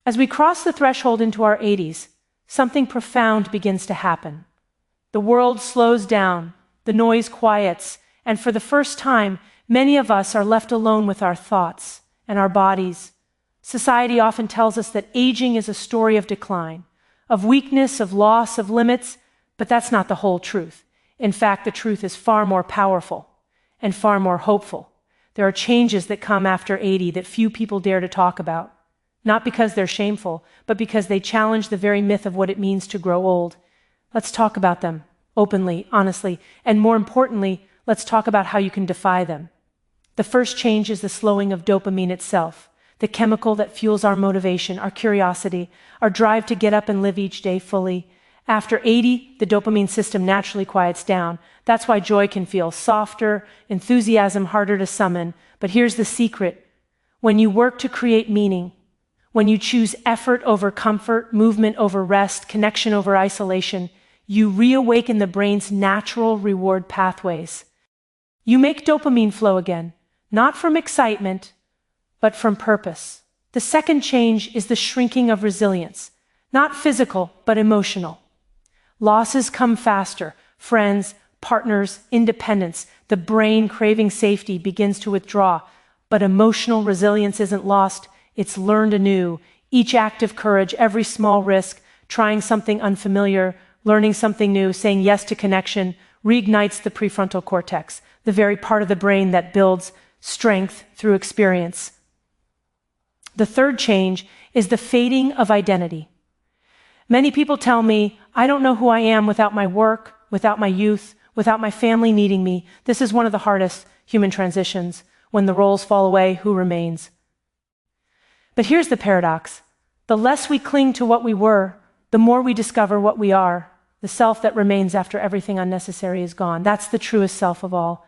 As we cross the threshold into our 80s, something profound begins to happen. The world slows down, the noise quiets, and for the first time, many of us are left alone with our thoughts and our bodies. Society often tells us that aging is a story of decline, of weakness, of loss, of limits, but that's not the whole truth. In fact, the truth is far more powerful and far more hopeful. There are changes that come after 80 that few people dare to talk about, not because they're shameful, but because they challenge the very myth of what it means to grow old. Let's talk about them openly, honestly, and more importantly, let's talk about how you can defy them. The first change is the slowing of dopamine itself, the chemical that fuels our motivation, our curiosity, our drive to get up and live each day fully. After 80, the dopamine system naturally quiets down. That's why joy can feel softer, enthusiasm harder to summon. But here's the secret. When you work to create meaning, when you choose effort over comfort, movement over rest, connection over isolation, you reawaken the brain's natural reward pathways. You make dopamine flow again, not from excitement, but from purpose. The second change is the shrinking of resilience, not physical, but emotional. Losses come faster. Friends, partners, independence. The brain, craving safety, begins to withdraw. But emotional resilience isn't lost. It's learned anew. Each act of courage, every small risk, trying something unfamiliar, learning something new, saying yes to connection, reignites the prefrontal cortex, the very part of the brain that builds strength through experience. The third change is the fading of identity. Many people tell me, I don't know who I am without my work, without my youth, without my family needing me. This is one of the hardest human transitions. When the roles fall away, who remains? But here's the paradox. The less we cling to what we were, the more we discover what we are, the self that remains after everything unnecessary is gone. That's the truest self of all.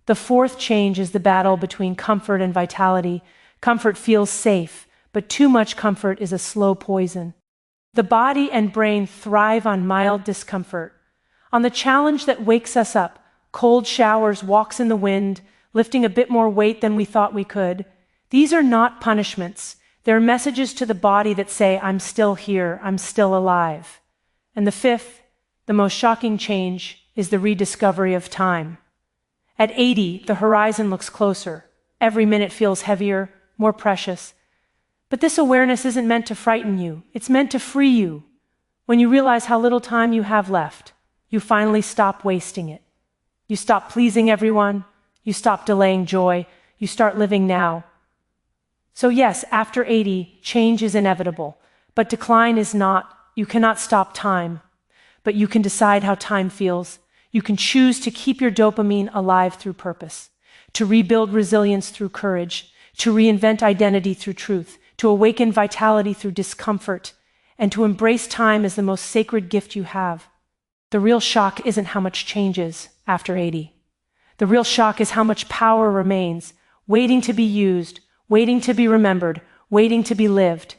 The fourth change is the battle between comfort and vitality. Comfort feels safe, but too much comfort is a slow poison. The body and brain thrive on mild discomfort, on the challenge that wakes us up, cold showers, walks in the wind, lifting a bit more weight than we thought we could. These are not punishments. They're messages to the body that say, I'm still here, I'm still alive. And the fifth, the most shocking change, is the rediscovery of time. At 80, the horizon looks closer. Every minute feels heavier, more precious. But this awareness isn't meant to frighten you. It's meant to free you. When you realize how little time you have left, you finally stop wasting it. You stop pleasing everyone. You stop delaying joy. You start living now. So yes, after 80, change is inevitable, but decline is not. You cannot stop time, but you can decide how time feels. You can choose to keep your dopamine alive through purpose, to rebuild resilience through courage, to reinvent identity through truth, to awaken vitality through discomfort, and to embrace time as the most sacred gift you have. The real shock isn't how much changes after 80. The real shock is how much power remains, waiting to be used, waiting to be remembered, waiting to be lived.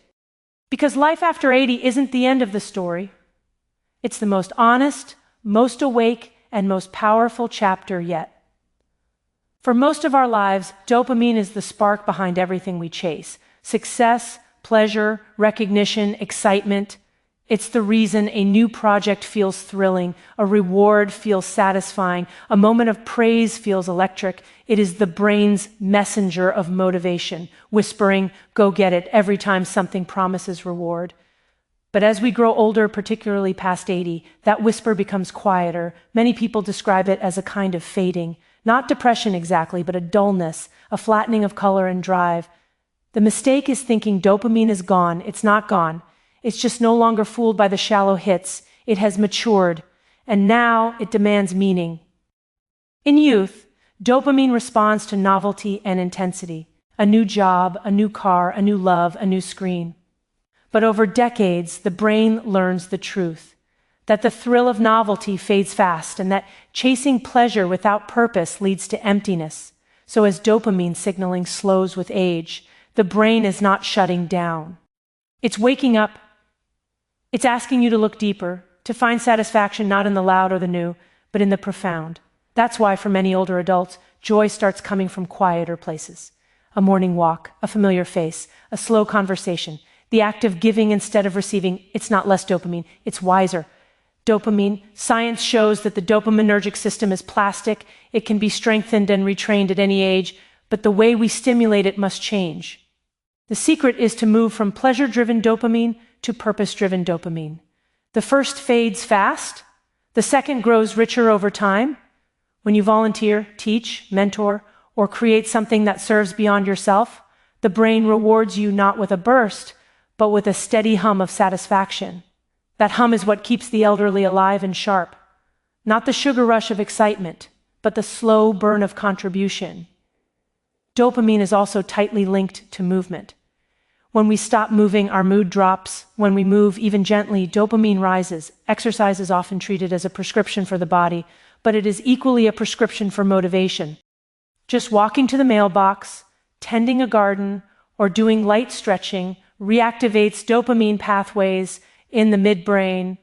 Because life after 80 isn't the end of the story. It's the most honest, most awake, and most powerful chapter yet. For most of our lives, dopamine is the spark behind everything we chase. Success, pleasure, recognition, excitement. It's the reason a new project feels thrilling, a reward feels satisfying, a moment of praise feels electric. It is the brain's messenger of motivation, whispering, go get it, every time something promises reward. But as we grow older, particularly past 80, that whisper becomes quieter. Many people describe it as a kind of fading, not depression exactly, but a dullness, a flattening of color and drive. The mistake is thinking dopamine is gone. It's not gone. It's just no longer fooled by the shallow hits. It has matured, and now it demands meaning. In youth, dopamine responds to novelty and intensity. A new job, a new car, a new love, a new screen. But over decades, the brain learns the truth, that the thrill of novelty fades fast, and that chasing pleasure without purpose leads to emptiness. So as dopamine signaling slows with age, the brain is not shutting down. It's waking up. It's asking you to look deeper, to find satisfaction not in the loud or the new, but in the profound. That's why for many older adults, joy starts coming from quieter places. A morning walk, a familiar face, a slow conversation. the act of giving instead of receiving. It's not less dopamine, it's wiser. Dopamine, science shows that the dopaminergic system is plastic. It can be strengthened and retrained at any age, but the way we stimulate it must change. The secret is to move from pleasure-driven dopamine to purpose-driven dopamine. The first fades fast. The second grows richer over time. When you volunteer, teach, mentor, or create something that serves beyond yourself, the brain rewards you not with a burst, but with a steady hum of satisfaction. That hum is what keeps the elderly alive and sharp. Not the sugar rush of excitement, but the slow burn of contribution. Dopamine is also tightly linked to movement. When we stop moving, our mood drops. When we move, even gently, dopamine rises. Exercise is often treated as a prescription for the body, but it is equally a prescription for motivation. Just walking to the mailbox, tending a garden, or doing light stretching reactivates dopamine pathways in the midbrain.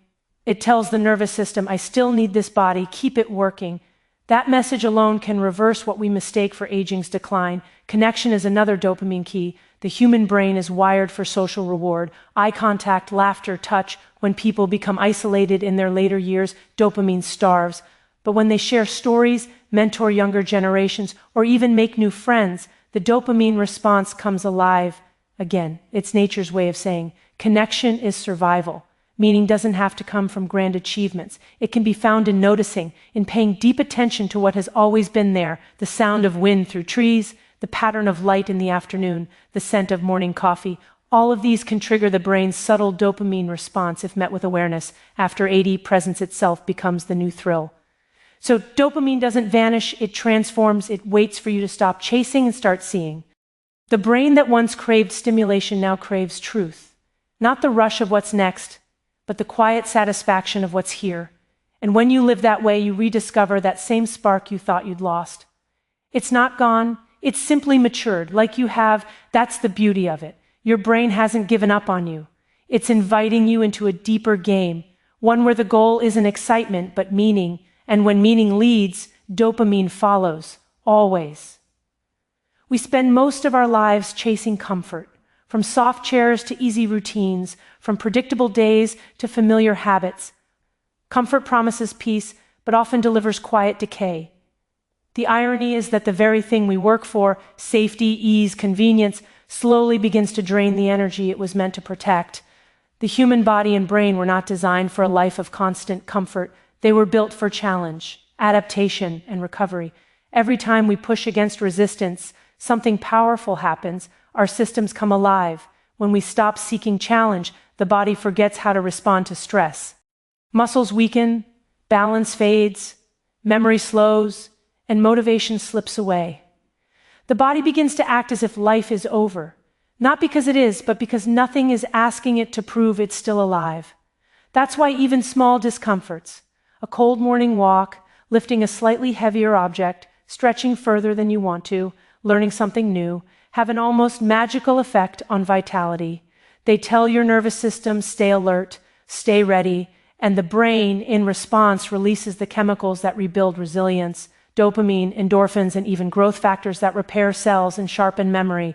It tells the nervous system, I still need this body, keep it working. That message alone can reverse what we mistake for aging's decline. Connection is another dopamine key. The human brain is wired for social reward. Eye contact, laughter, touch. When people become isolated in their later years, dopamine starves. But when they share stories, mentor younger generations, or even make new friends, the dopamine response comes alive again. It's nature's way of saying, connection is survival. Meaning doesn't have to come from grand achievements. It can be found in noticing, in paying deep attention to what has always been there, the sound of wind through trees, the pattern of light in the afternoon, the scent of morning coffee. All of these can trigger the brain's subtle dopamine response if met with awareness. After 80, presence itself becomes the new thrill. So dopamine doesn't vanish, it transforms, it waits for you to stop chasing and start seeing. The brain that once craved stimulation now craves truth. Not the rush of what's next, but the quiet satisfaction of what's here. And when you live that way, you rediscover that same spark you thought you'd lost. It's not gone, it's simply matured, like you have. That's the beauty of it. Your brain hasn't given up on you. It's inviting you into a deeper game, one where the goal isn't excitement, but meaning. And when meaning leads, dopamine follows, always. We spend most of our lives chasing comfort, from soft chairs to easy routines, from predictable days to familiar habits. Comfort promises peace, but often delivers quiet decay. The irony is that the very thing we work for, safety, ease, convenience, slowly begins to drain the energy it was meant to protect. The human body and brain were not designed for a life of constant comfort. They were built for challenge, adaptation, and recovery. Every time we push against resistance, something powerful happens. Our systems come alive. When we stop seeking challenge, the body forgets how to respond to stress. Muscles weaken, balance fades, memory slows, and motivation slips away. The body begins to act as if life is over, not because it is, but because nothing is asking it to prove it's still alive. That's why even small discomforts, a cold morning walk, lifting a slightly heavier object, stretching further than you want to, learning something new, have an almost magical effect on vitality. They tell your nervous system, stay alert, stay ready, and the brain, in response, releases the chemicals that rebuild resilience, dopamine, endorphins, and even growth factors that repair cells and sharpen memory.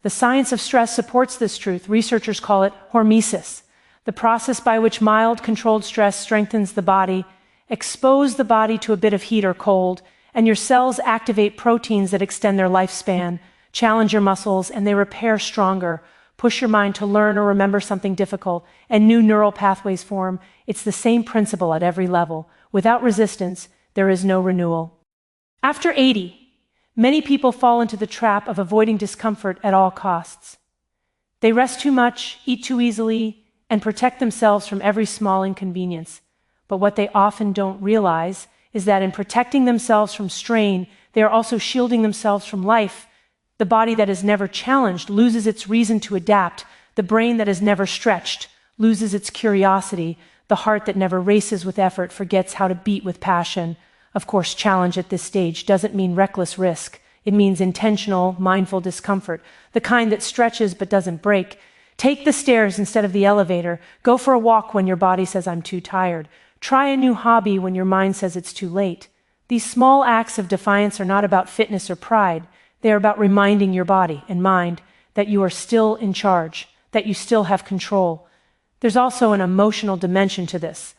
The science of stress supports this truth. Researchers call it hormesis, the process by which mild, controlled stress strengthens the body. Expose the body to a bit of heat or cold, and your cells activate proteins that extend their lifespan. Challenge your muscles, and they repair stronger. Push your mind to learn or remember something difficult, and new neural pathways form. It's the same principle at every level. Without resistance, there is no renewal. After 80, many people fall into the trap of avoiding discomfort at all costs. They rest too much, eat too easily, and protect themselves from every small inconvenience. But what they often don't realize is that in protecting themselves from strain, they are also shielding themselves from life. The body that is never challenged loses its reason to adapt. The brain that is never stretched loses its curiosity. The heart that never races with effort forgets how to beat with passion. Of course, challenge at this stage doesn't mean reckless risk. It means intentional, mindful discomfort, the kind that stretches but doesn't break. Take the stairs instead of the elevator. Go for a walk when your body says, I'm too tired. Try a new hobby when your mind says it's too late. These small acts of defiance are not about fitness or pride. They are about reminding your body and mind that you are still in charge. that you still have control. There's also an emotional dimension to this.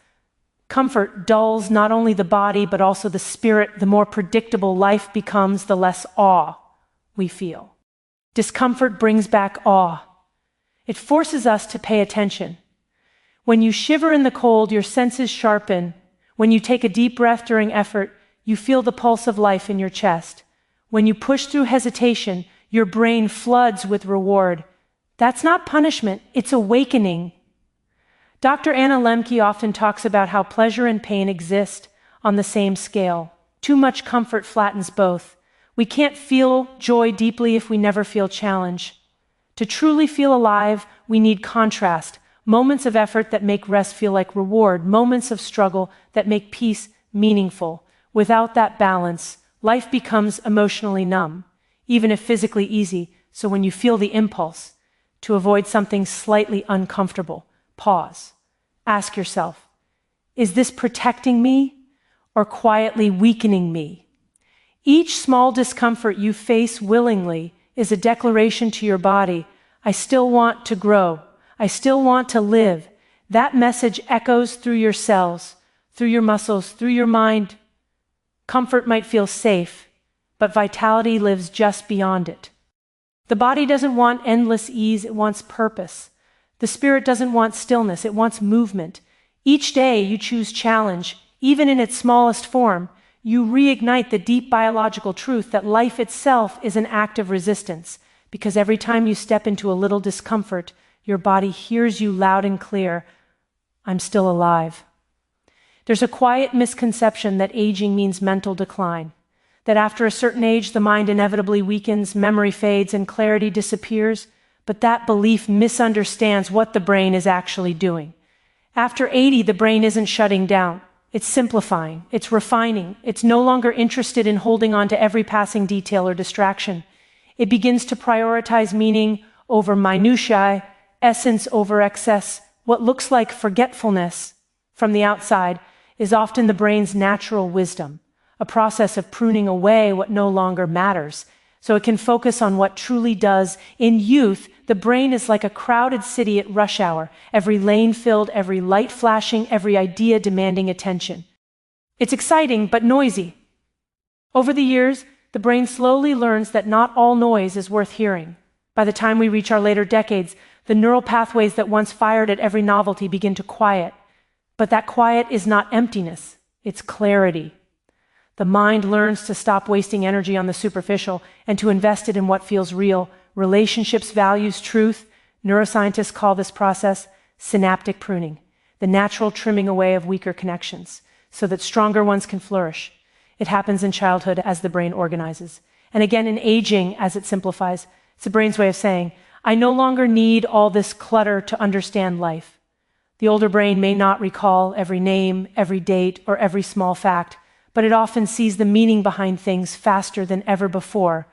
Comfort dulls not only the body, but also the spirit. The more predictable life becomes, the less awe we feel. Discomfort brings back awe. It forces us to pay attention. When you shiver in the cold, your senses sharpen. When you take a deep breath during effort, you feel the pulse of life in your chest. When you push through hesitation, your brain floods with reward. That's not punishment, it's awakening. Dr. Anna Lembke often talks about how pleasure and pain exist on the same scale. Too much comfort flattens both. We can't feel joy deeply if we never feel challenge. To truly feel alive, we need contrast, moments of effort that make rest feel like reward, moments of struggle that make peace meaningful. Without that balance, life becomes emotionally numb, even if physically easy. So when you feel the impulse to avoid something slightly uncomfortable, pause. Ask yourself, is this protecting me or quietly weakening me? Each small discomfort you face willingly is a declaration to your body, I still want to grow. I still want to live. That message echoes through your cells, through your muscles, through your mind. Comfort might feel safe, but vitality lives just beyond it. The body doesn't want endless ease, it wants purpose. The spirit doesn't want stillness, it wants movement. Each day you choose challenge, even in its smallest form. You reignite the deep biological truth that life itself is an act of resistance, because every time you step into a little discomfort, your body hears you loud and clear, I'm still alive. There's a quiet misconception that aging means mental decline, that after a certain age the mind inevitably weakens, memory fades, and clarity disappears, but that belief misunderstands what the brain is actually doing. After 80, the brain isn't shutting down. It's simplifying, it's refining, it's no longer interested in holding on to every passing detail or distraction. It begins to prioritize meaning over minutiae, essence over excess. What looks like forgetfulness from the outside is often the brain's natural wisdom, a process of pruning away what no longer matters, so it can focus on what truly does. In youth, the brain is like a crowded city at rush hour, every lane filled, every light flashing, every idea demanding attention. It's exciting, but noisy. Over the years, the brain slowly learns that not all noise is worth hearing. By the time we reach our later decades, the neural pathways that once fired at every novelty begin to quiet. But that quiet is not emptiness, it's clarity. The mind learns to stop wasting energy on the superficial and to invest it in what feels real. Relationships, values, truth. Neuroscientists call this process synaptic pruning, the natural trimming away of weaker connections, so that stronger ones can flourish. It happens in childhood as the brain organizes, and again in aging as it simplifies. It's the brain's way of saying, I no longer need all this clutter to understand life. The older brain may not recall every name, every date, or every small fact, but it often sees the meaning behind things faster than ever before.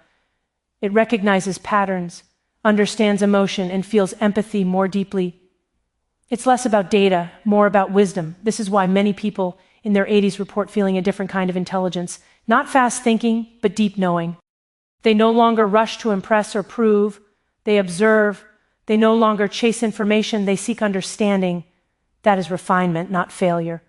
It recognizes patterns, understands emotion, and feels empathy more deeply. It's less about data, more about wisdom. This is why many people in their 80s report feeling a different kind of intelligence, not fast thinking, but deep knowing. They no longer rush to impress or prove. They observe. They no longer chase information. They seek understanding. That is refinement, not failure.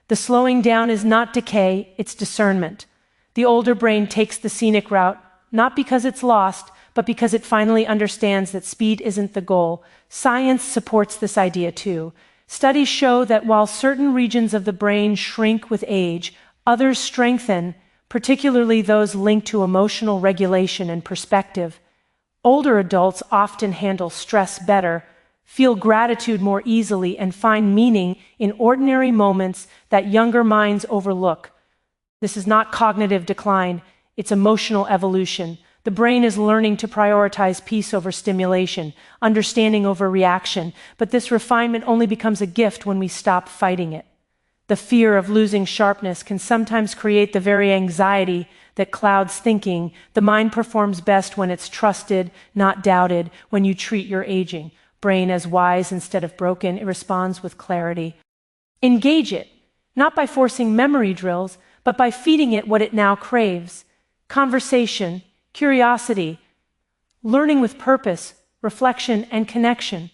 The slowing down is not decay, it's discernment. The older brain takes the scenic route, not because it's lost, but because it finally understands that speed isn't the goal. Science supports this idea too. Studies show that while certain regions of the brain shrink with age, others strengthen, particularly those linked to emotional regulation and perspective. Older adults often handle stress better, feel gratitude more easily, and find meaning in ordinary moments that younger minds overlook. This is not cognitive decline, it's emotional evolution. The brain is learning to prioritize peace over stimulation, understanding over reaction, but this refinement only becomes a gift when we stop fighting it. The fear of losing sharpness can sometimes create the very anxiety that clouds thinking. The mind performs best when it's trusted, not doubted. When you treat your aging brain as wise instead of broken, it responds with clarity. Engage it, not by forcing memory drills, but by feeding it what it now craves. Conversation, curiosity, learning with purpose, reflection, and connection.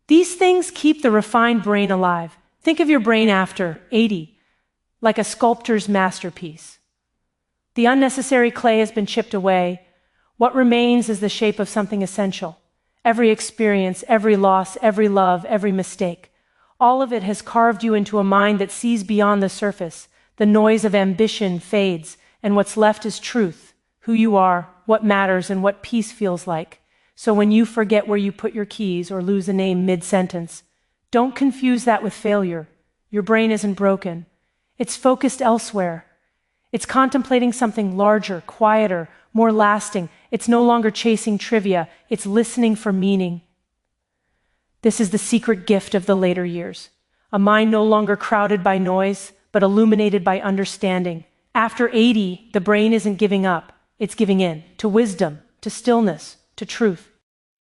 These things keep the refined brain alive. Think of your brain after 80, like a sculptor's masterpiece. The unnecessary clay has been chipped away. What remains is the shape of something essential. Every experience, every loss, every love, every mistake. All of it has carved you into a mind that sees beyond the surface. The noise of ambition fades, and what's left is truth, who you are, what matters, and what peace feels like. So when you forget where you put your keys or lose a name mid-sentence, don't confuse that with failure. Your brain isn't broken. It's focused elsewhere. It's contemplating something larger, quieter, more lasting. It's no longer chasing trivia. It's listening for meaning. This is the secret gift of the later years. A mind no longer crowded by noise, but illuminated by understanding. After 80, the brain isn't giving up. It's giving in to wisdom, to stillness, to truth.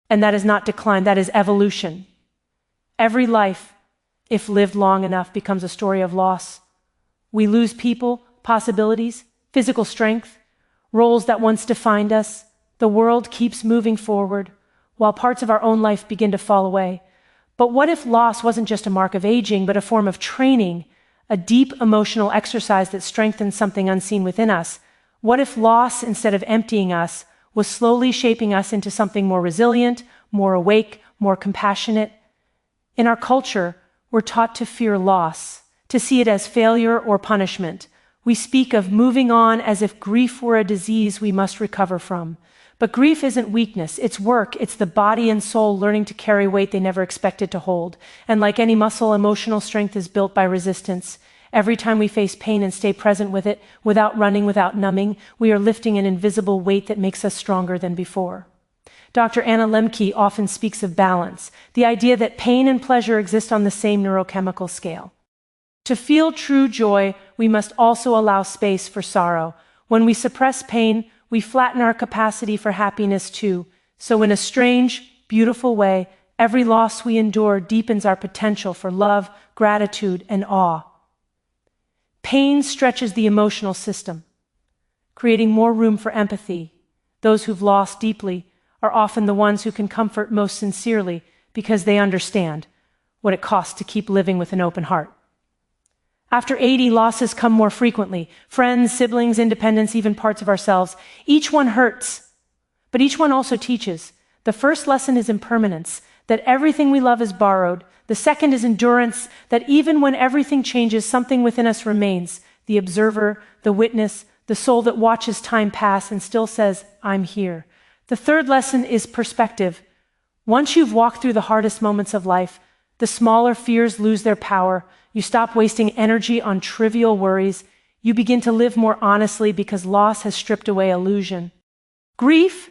And that is not decline, that is evolution. Every life, if lived long enough, becomes a story of loss. We lose people, possibilities, physical strength, roles that once defined us. The world keeps moving forward, while parts of our own life begin to fall away. But what if loss wasn't just a mark of aging, but a form of training, a deep emotional exercise that strengthens something unseen within us? What if loss, instead of emptying us, was slowly shaping us into something more resilient, more awake, more compassionate? In our culture, we're taught to fear loss, to see it as failure or punishment. We speak of moving on as if grief were a disease we must recover from. But grief isn't weakness, it's work. It's the body and soul learning to carry weight they never expected to hold. And like any muscle, emotional strength is built by resistance. Every time we face pain and stay present with it, without running, without numbing, we are lifting an invisible weight that makes us stronger than before. Dr. Anna Lembke often speaks of balance, the idea that pain and pleasure exist on the same neurochemical scale. To feel true joy, we must also allow space for sorrow. When we suppress pain, we flatten our capacity for happiness too. So in a strange, beautiful way, every loss we endure deepens our potential for love, gratitude, and awe. Pain stretches the emotional system, creating more room for empathy. Those who've lost deeply are often the ones who can comfort most sincerely because they understand what it costs to keep living with an open heart. After 80, losses come more frequently. Friends, siblings, independence, even parts of ourselves. Each one hurts, but each one also teaches. The first lesson is impermanence, that everything we love is borrowed. The second is endurance, that even when everything changes, something within us remains. The observer, the witness, the soul that watches time pass and still says, I'm here. The third lesson is perspective. Once you've walked through the hardest moments of life, the smaller fears lose their power. You stop wasting energy on trivial worries. You begin to live more honestly because loss has stripped away illusion. Grief,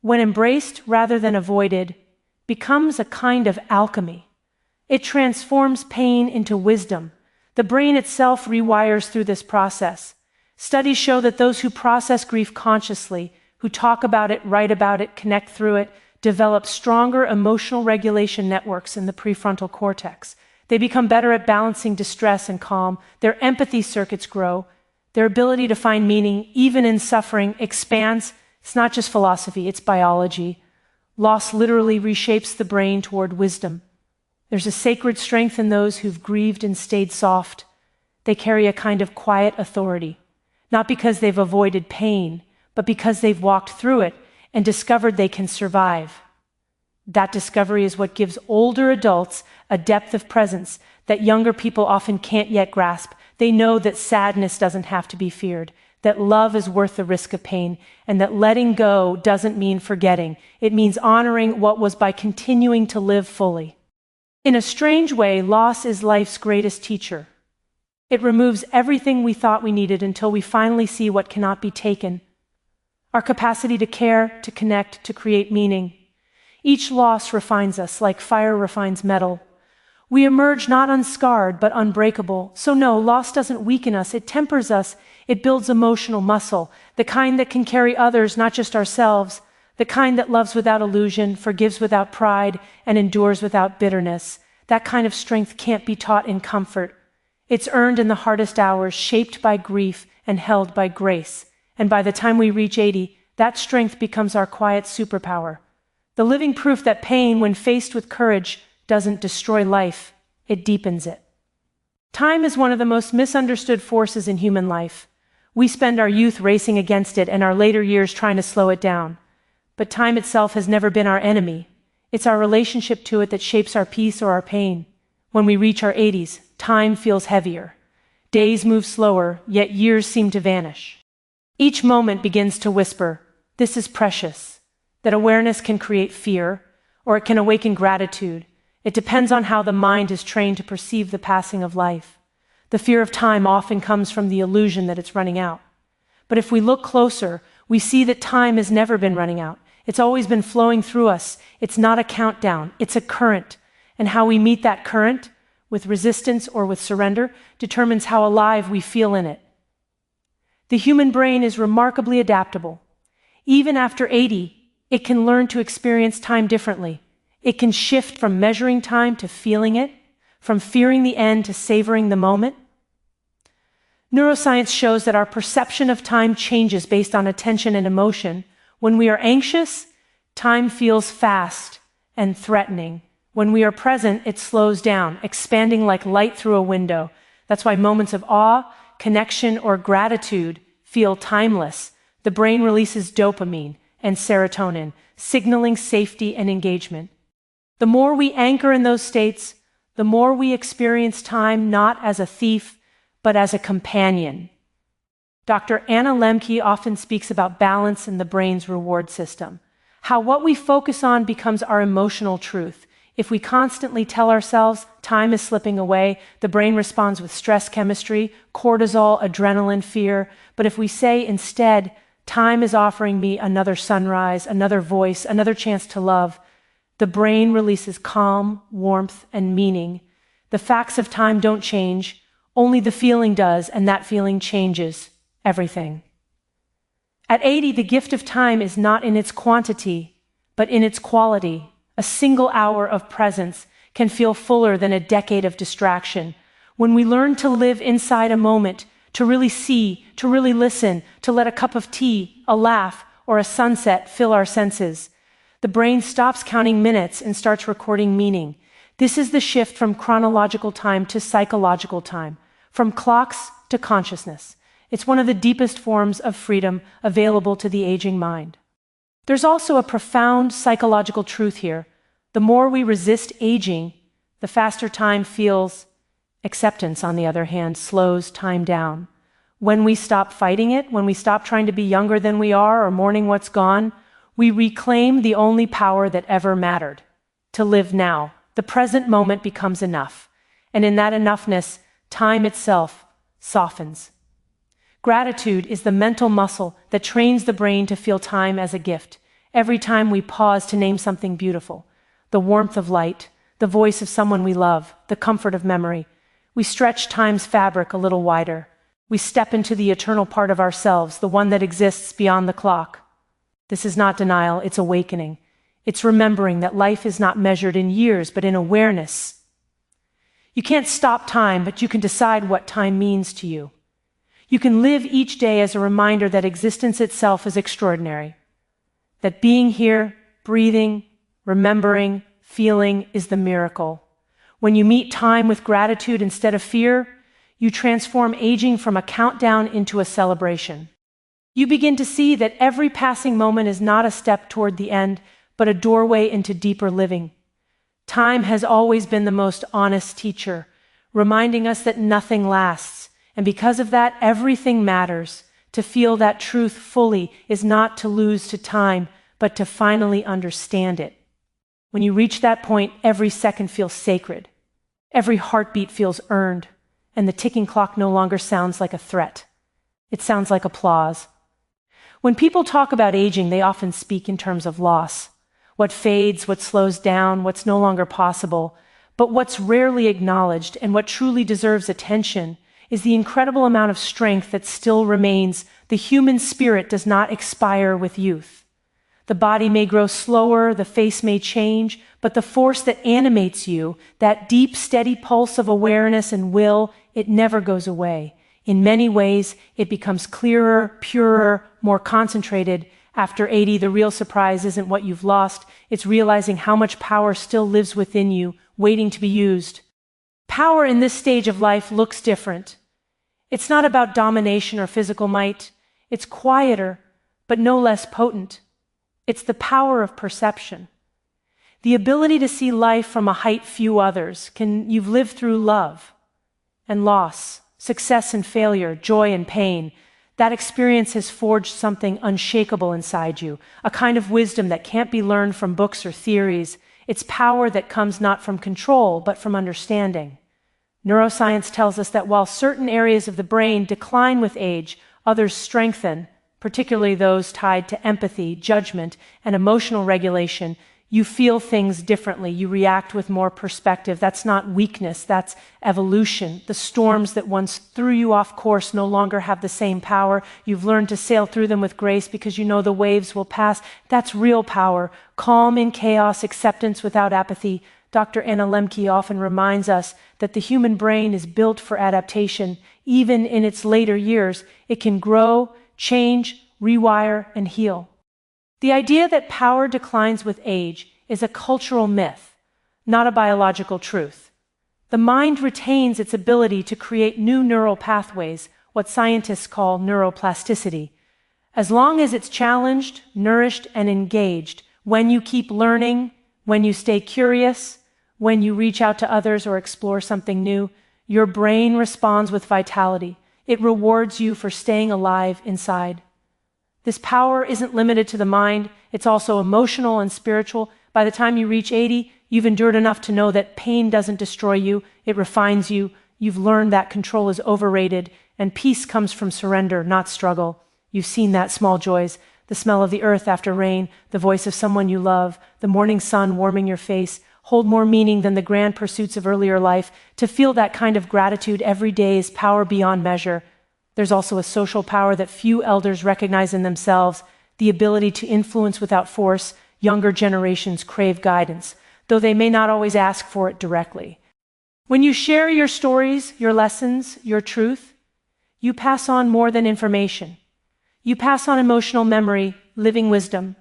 when embraced rather than avoided, becomes a kind of alchemy. It transforms pain into wisdom. The brain itself rewires through this process. Studies show that those who process grief consciously, who talk about it, write about it, connect through it, develop stronger emotional regulation networks in the prefrontal cortex. They become better at balancing distress and calm. Their empathy circuits grow. Their ability to find meaning, even in suffering, expands. It's not just philosophy, it's biology. Loss literally reshapes the brain toward wisdom. There's a sacred strength in those who've grieved and stayed soft. They carry a kind of quiet authority, not because they've avoided pain, but because they've walked through it and discovered they can survive. That discovery is what gives older adults a depth of presence that younger people often can't yet grasp. They know that sadness doesn't have to be feared, that love is worth the risk of pain, and that letting go doesn't mean forgetting. It means honoring what was by continuing to live fully. In a strange way, loss is life's greatest teacher. It removes everything we thought we needed until we finally see what cannot be taken. Our capacity to care, to connect, to create meaning. Each loss refines us like fire refines metal. We emerge not unscarred, but unbreakable. So no, loss doesn't weaken us, it tempers us. It builds emotional muscle, the kind that can carry others, not just ourselves, the kind that loves without illusion, forgives without pride, and endures without bitterness. That kind of strength can't be taught in comfort. It's earned in the hardest hours, shaped by grief and held by grace. And by the time we reach 80, that strength becomes our quiet superpower. The living proof that pain, when faced with courage, doesn't destroy life, it deepens it. Time is one of the most misunderstood forces in human life. We spend our youth racing against it and our later years trying to slow it down. But time itself has never been our enemy. It's our relationship to it that shapes our peace or our pain. When we reach our 80s, time feels heavier. Days move slower, yet years seem to vanish. Each moment begins to whisper, "This is precious." That awareness can create fear, or it can awaken gratitude. It depends on how the mind is trained to perceive the passing of life. The fear of time often comes from the illusion that it's running out. But if we look closer, we see that time has never been running out. It's always been flowing through us. It's not a countdown, it's a current. And how we meet that current, with resistance or with surrender, determines how alive we feel in it. The human brain is remarkably adaptable. Even after 80, it can learn to experience time differently. It can shift from measuring time to feeling it, from fearing the end to savoring the moment. Neuroscience shows that our perception of time changes based on attention and emotion. When we are anxious, time feels fast and threatening. When we are present, it slows down, expanding like light through a window. That's why moments of awe, connection, or gratitude feel timeless. The brain releases dopamine and serotonin, signaling safety and engagement. The more we anchor in those states, the more we experience time not as a thief, but as a companion. Dr. Anna Lembke often speaks about balance in the brain's reward system, how what we focus on becomes our emotional truth. If we constantly tell ourselves time is slipping away, the brain responds with stress chemistry, cortisol, adrenaline, fear. But if we say instead, time is offering me another sunrise, another voice, another chance to love, the brain releases calm, warmth, and meaning. The facts of time don't change, only the feeling does, and that feeling changes everything. At 80, the gift of time is not in its quantity, but in its quality. A single hour of presence can feel fuller than a decade of distraction. When we learn to live inside a moment, to really see, to really listen, to let a cup of tea, a laugh, or a sunset fill our senses, the brain stops counting minutes and starts recording meaning. This is the shift from chronological time to psychological time, from clocks to consciousness. It's one of the deepest forms of freedom available to the aging mind. There's also a profound psychological truth here. The more we resist aging, the faster time feels. Acceptance, on the other hand, slows time down. When we stop fighting it, when we stop trying to be younger than we are or mourning what's gone, we reclaim the only power that ever mattered: to live now. The present moment becomes enough. And in that enoughness, time itself softens. Gratitude is the mental muscle that trains the brain to feel time as a gift. Every time we pause to name something beautiful, the warmth of light, the voice of someone we love, the comfort of memory, we stretch time's fabric a little wider. We step into the eternal part of ourselves, the one that exists beyond the clock. This is not denial, it's awakening. It's remembering that life is not measured in years, but in awareness. You can't stop time, but you can decide what time means to you. You can live each day as a reminder that existence itself is extraordinary, that being here, breathing, remembering, feeling is the miracle. When you meet time with gratitude instead of fear, you transform aging from a countdown into a celebration. You begin to see that every passing moment is not a step toward the end, but a doorway into deeper living. Time has always been the most honest teacher, reminding us that nothing lasts. And because of that, everything matters. To feel that truth fully is not to lose to time, but to finally understand it. When you reach that point, every second feels sacred. Every heartbeat feels earned, and the ticking clock no longer sounds like a threat. It sounds like applause. When people talk about aging, they often speak in terms of loss. What fades, what slows down, what's no longer possible. But what's rarely acknowledged and what truly deserves attention is the incredible amount of strength that still remains. The human spirit does not expire with youth. The body may grow slower, the face may change, but the force that animates you, that deep, steady pulse of awareness and will, it never goes away. In many ways, it becomes clearer, purer, more concentrated. After 80, the real surprise isn't what you've lost, it's realizing how much power still lives within you waiting to be used. Power in this stage of life looks different. It's not about domination or physical might. It's quieter, but no less potent. It's the power of perception. The ability to see life from a height few others you've lived through love and loss, success and failure, joy and pain. That experience has forged something unshakable inside you, a kind of wisdom that can't be learned from books or theories. It's power that comes not from control, but from understanding. Neuroscience tells us that while certain areas of the brain decline with age, others strengthen, particularly those tied to empathy, judgment, and emotional regulation. You feel things differently. You react with more perspective. That's not weakness, that's evolution. The storms that once threw you off course no longer have the same power. You've learned to sail through them with grace because you know the waves will pass. That's real power. Calm in chaos, acceptance without apathy. Dr. Anna Lembke often reminds us that the human brain is built for adaptation. Even in its later years, it can grow, change, rewire, and heal. The idea that power declines with age is a cultural myth, not a biological truth. The mind retains its ability to create new neural pathways, what scientists call neuroplasticity. As long as it's challenged, nourished, and engaged, when you keep learning, when you stay curious, when you reach out to others or explore something new, your brain responds with vitality. It rewards you for staying alive inside. This power isn't limited to the mind, it's also emotional and spiritual. By the time you reach 80, you've endured enough to know that pain doesn't destroy you, it refines you. You've learned that control is overrated, and peace comes from surrender, not struggle. You've seen that small joys, the smell of the earth after rain, the voice of someone you love, the morning sun warming your face, hold more meaning than the grand pursuits of earlier life. To feel that kind of gratitude every day is power beyond measure. There's also a social power that few elders recognize in themselves, the ability to influence without force. Younger generations crave guidance, though they may not always ask for it directly. When you share your stories, your lessons, your truth, you pass on more than information. You pass on emotional memory, living wisdom.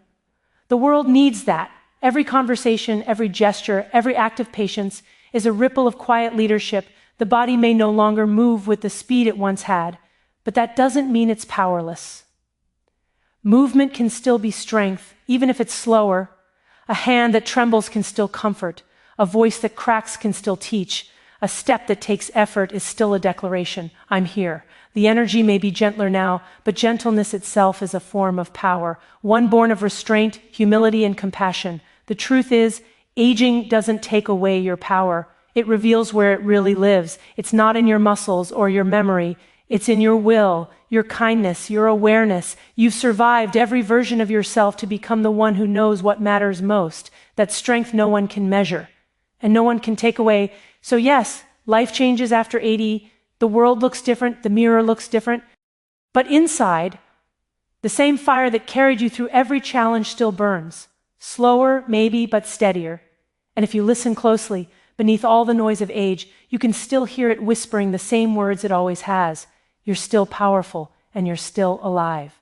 The world needs that. Every conversation, every gesture, every act of patience is a ripple of quiet leadership. The body may no longer move with the speed it once had, but that doesn't mean it's powerless. Movement can still be strength, even if it's slower. A hand that trembles can still comfort. A voice that cracks can still teach. A step that takes effort is still a declaration. I'm here. The energy may be gentler now, but gentleness itself is a form of power, one born of restraint, humility, and compassion. The truth is, aging doesn't take away your power. It reveals where it really lives. It's not in your muscles or your memory. It's in your will, your kindness, your awareness. You've survived every version of yourself to become the one who knows what matters most. That strength no one can measure and no one can take away. So yes, life changes after 80. The world looks different. The mirror looks different. But inside, the same fire that carried you through every challenge still burns. Slower, maybe, but steadier. And if you listen closely, beneath all the noise of age, you can still hear it whispering the same words it always has. You're still powerful, and you're still alive.